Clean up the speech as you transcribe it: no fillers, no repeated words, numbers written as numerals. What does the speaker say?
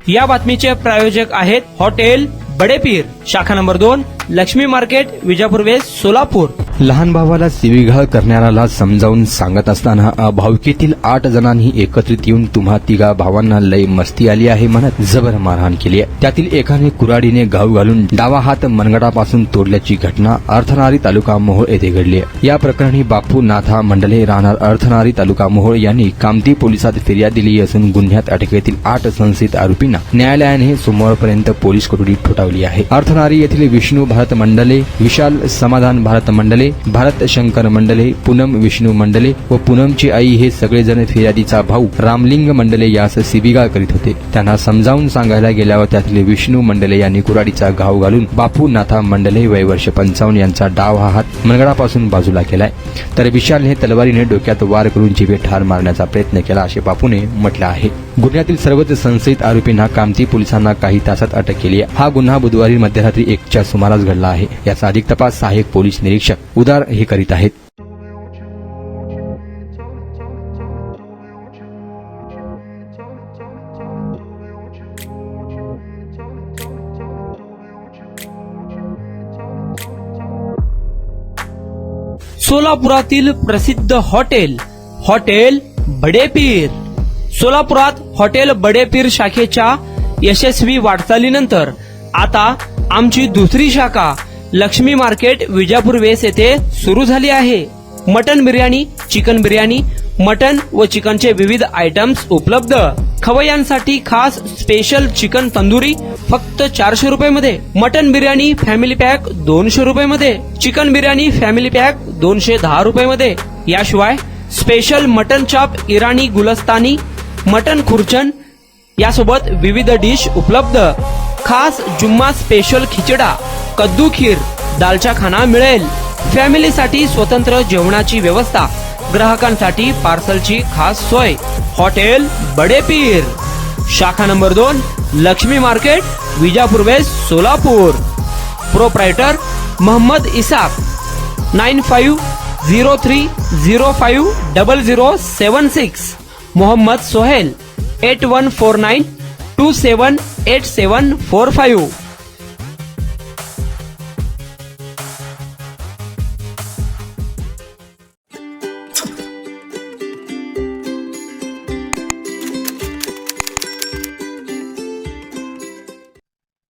या बातमीचे प्रायोजक आहेत हॉटेल बडेपीर, शाखा number 2, Lakshmi market, Vijapur west, Solapur. लहान भावाला शिवीगाळ करणाऱ्याला समजावून सांगत असताना भावकीतील 8 जणांनी एकत्रित येऊन तुम्हा तिघा भावांना लय मस्ती आली आहे म्हणत जबर मारहाण केली आहे. त्यातील एकाने कुऱ्हाडीने घाव घालून डावा हात मनगटापासून तोडल्याची घटना अर्थनारी तालुका मोहोळ येथे घडली आहे. या प्रकरणी बापू नाथा मंडले राहणार अर्थनारी तालुका मोहोळ यांनी कामती पोलिसात फिर्याद दिली असून गुन्ह्यात अटकेतील 8 संशयित आरोपींना न्यायालयाने सोमवारपर्यंत पोलीस कोठडी ठोठावली आहे. अर्थनारी येथील विष्णू भारत मंडले, विशाल समाधान भारत मंडले, भारत शंकर मंडले, पूनम विष्णू मंडले व पूनमची आई हे सगळेजण फिर्यादीचा भाऊ रामलिंग मंडले यास शिवीगाळ करीत होते. त्यांना समजावून सांगायला गेल्यावर त्यातील विष्णू मंडले यांनी कुऱ्हाडीचा घाव घालून बापू नाथा मंडले वय वर्ष 55 यांचा डावा हात मनगडापासून बाजूला केलाय, तर विशालने तलवारीने डोक्यात वार करून जीवे ठार मारण्याचा प्रयत्न केला असे बापूने म्हटलं आहे. गुन्ह्यातील सर्वच संशयित आरोपींना कामती पोलिसांना काही तासात अटक केली आहे. हा गुन्हा बुधवारी मध्यरात्री 1च्या सुमारास घडला आहे. याचा अधिक तपास सहाय्यक पोलीस निरीक्षक उदार हे करीत आहेत. सोलापुरातील प्रसिद्ध हॉटेल बडेपीर. सोलापुरात हॉटेल बडेपीर शाखेच्या यशस्वी वाटचालीनंतर आता आमची दुसरी शाखा लक्ष्मी मार्केट, विजापूर वेस्ट येथे सुरू झाली आहे. Mutton biryani, chicken biryani, mutton व चिकनचे विविध आयटम्स उपलब्ध. खवय्यांसाठी खास स्पेशल चिकन तंदुरी फक्त 400 रुपये मध्ये, मटन बिर्याणी फॅमिली पॅक 200 रुपये मध्ये, चिकन बिर्याणी फॅमिली पॅक 210 रुपये मध्ये. याशिवाय स्पेशल मटन चाप, इराणी गुलस्तानी, मटन खुर्चन यासोबत विविध डिश उपलब्ध. खास जुम्मा स्पेशल खिचडा, कद्दू खीर, दालचा खाना मिळेल. फॅमिलीसाठी स्वतंत्र जेवणाची व्यवस्था, ग्राहकांसाठी पार्सलची खास सोय. हॉटेल बडेपीर, शाखा number 2, Lakshmi market, Vijapur west, Solapur. Proprietor Mohammed Isaq. 9503050076. Mohammed Sohail. 8149278745.